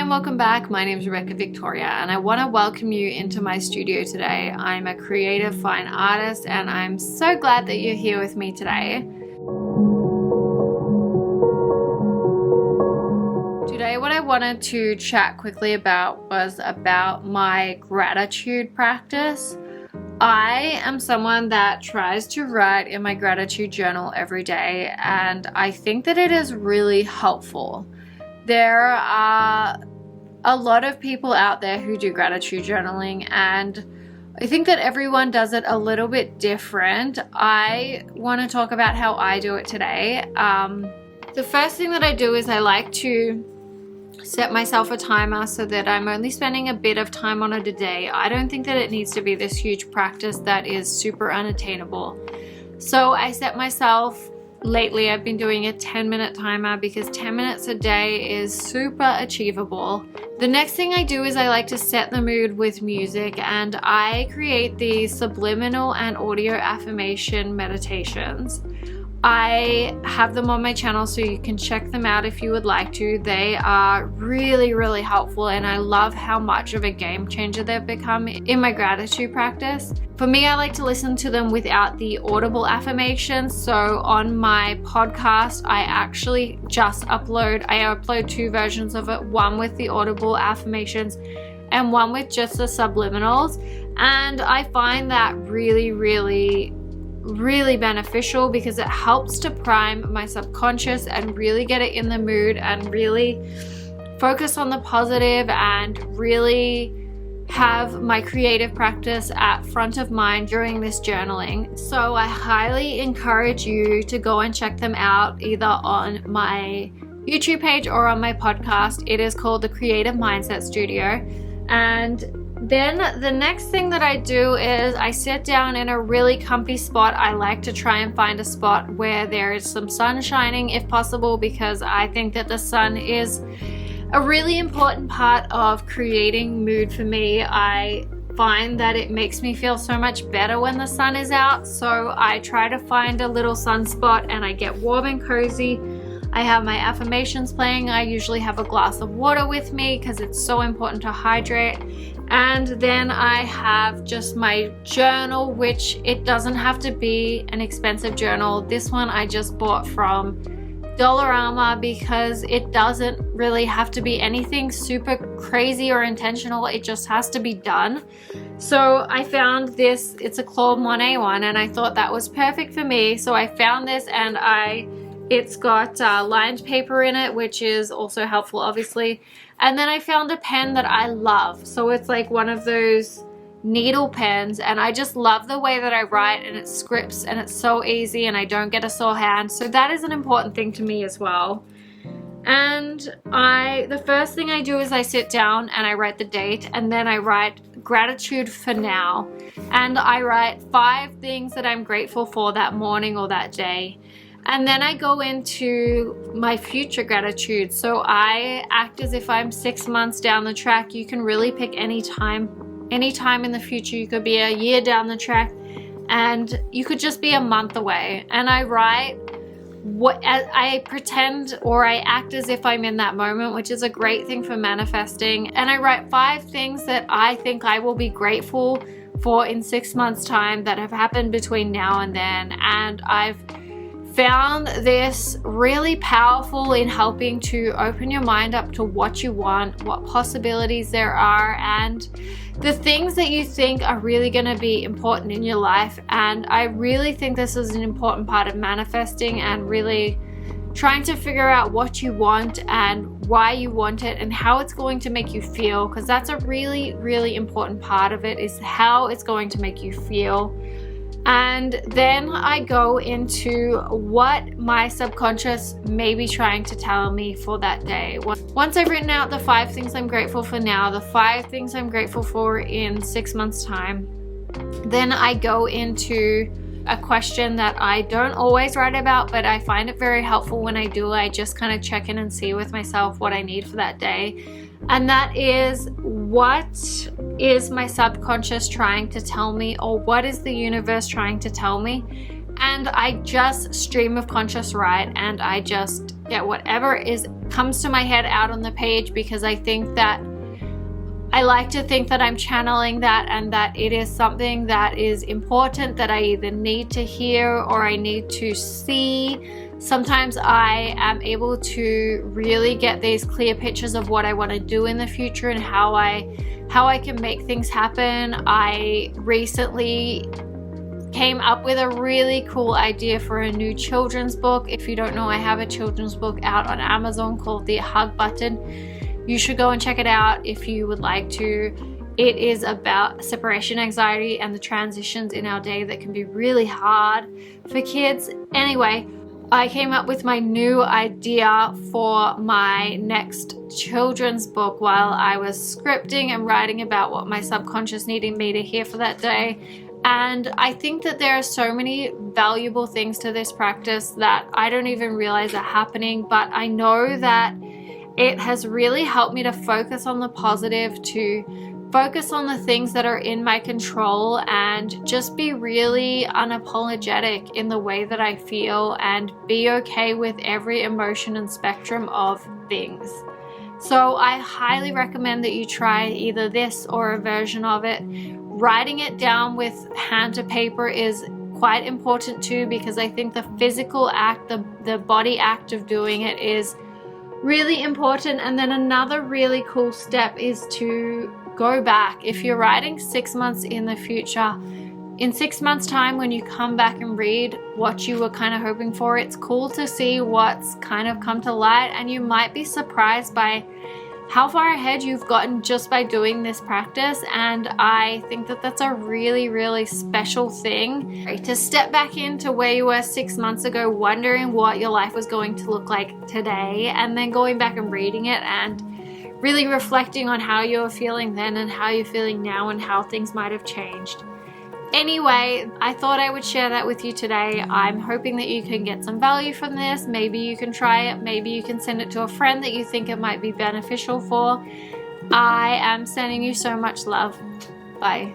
and welcome back. My name is Rebecca Victoria and I want to welcome you into my studio today. I'm a creative fine artist and I'm so glad that you're here with me today. Today what I wanted to chat quickly about was about my gratitude practice. I am someone that tries to write in my gratitude journal every day, and I think that it is really helpful. There are a lot of people out there who do gratitude journaling, and I think that everyone does it a little bit different. I want to talk about how I do it today. The first thing that I do is I like to set myself a timer so that I'm only spending a bit of time on it a day. I don't think that it needs to be this huge practice that is super unattainable. So I set myself, lately I've been doing a 10-minute timer because 10 minutes a day is super achievable. The next thing I do is I like to set the mood with music, and I create these subliminal and audio affirmation meditations. I have them on my channel so you can check them out if you would like to. They are really, really helpful, and I love how much of a game changer they've become in my gratitude practice. For me, I like to listen to them without the audible affirmations. So on my podcast, I actually just upload 2 versions of it, one with the audible affirmations and one with just the subliminals. And I find that really beneficial because it helps to prime my subconscious and really get it in the mood and really focus on the positive and really have my creative practice at front of mind during this journaling. So I highly encourage you to go and check them out either on my YouTube page or on my podcast. It is called The Creative Mindset Studio. And then the next thing that I do is I sit down in a really comfy spot. I like to try and find a spot where there is some sun shining if possible, because I think that the sun is a really important part of creating mood for me. I find that it makes me feel so much better when the sun is out. So I try to find a little sunspot and I get warm and cozy. I have my affirmations playing. I usually have a glass of water with me because it's so important to hydrate. And then I have just my journal, which it doesn't have to be an expensive journal. This one I just bought from Dollarama because it doesn't really have to be anything super crazy or intentional. It just has to be done. So I found this, it's a Claude Monet one, and I thought that was perfect for me. So I found this, and it's got lined paper in it, which is also helpful, obviously. And then I found a pen that I love. So it's like one of those needle pens, and I just love the way that I write, and it scripts, and it's so easy, and I don't get a sore hand. So that is an important thing to me as well. And the first thing I do is I sit down and I write the date, and then I write gratitude for now. And I write 5 things that I'm grateful for that morning or that day. And then I go into my future gratitude. So I act as if I'm 6 months down the track. You can really pick any time in the future. You could be a year down the track, and you could just be a month away. And I write what I pretend, or I act as if I'm in that moment, which is a great thing for manifesting. And I write 5 things that I think I will be grateful for in 6 months' time that have happened between now and then. And I've found this really powerful in helping to open your mind up to what you want, what possibilities there are, and the things that you think are really going to be important in your life. And I really think this is an important part of manifesting and really trying to figure out what you want and why you want it and how it's going to make you feel, because that's a really important part of it, is how it's going to make you feel. And then I go into what my subconscious may be trying to tell me for that day. Once I've written out the 5 things I'm grateful for now, the 5 things I'm grateful for in 6 months' time, then I go into a question that I don't always write about, but I find it very helpful when I do. I just kind of check in and see with myself what I need for that day. And that is, what is my subconscious trying to tell me, or what is the universe trying to tell me? and I just stream of conscious write, and I just get whatever comes to my head out on the page, because I think that I like to think that I'm channeling that, and that it is something that is important that I either need to hear or I need to see. Sometimes I am able to really get these clear pictures of what I want to do in the future and how I can make things happen. I recently came up with a really cool idea for a new children's book. If you don't know, I have a children's book out on Amazon called The Hug Button. You should go and check it out if you would like to. It is about separation anxiety and the transitions in our day that can be really hard for kids. Anyway, I came up with my new idea for my next children's book while I was scripting and writing about what my subconscious needed me to hear for that day. And I think that there are so many valuable things to this practice that I don't even realize are happening, but I know that it has really helped me to focus on the positive, to focus on the things that are in my control, and just be really unapologetic in the way that I feel, and be okay with every emotion and spectrum of things. So I highly recommend that you try either this or a version of it. Writing it down with hand to paper is quite important too, because I think the physical act, the body act of doing it is really important. And then another really cool step is to go back. If you're writing 6 months in the future, in 6 months time when you come back and read what you were kind of hoping for, it's cool to see what's kind of come to light, and you might be surprised by how far ahead you've gotten just by doing this practice. And I think that that's a really, really special thing, to step back into where you were 6 months ago, wondering what your life was going to look like today, and then going back and reading it and really reflecting on how you were feeling then and how you're feeling now and how things might have changed. Anyway, I thought I would share that with you today. I'm hoping that you can get some value from this. Maybe you can try it. Maybe you can send it to a friend that you think it might be beneficial for. I am sending you so much love. Bye.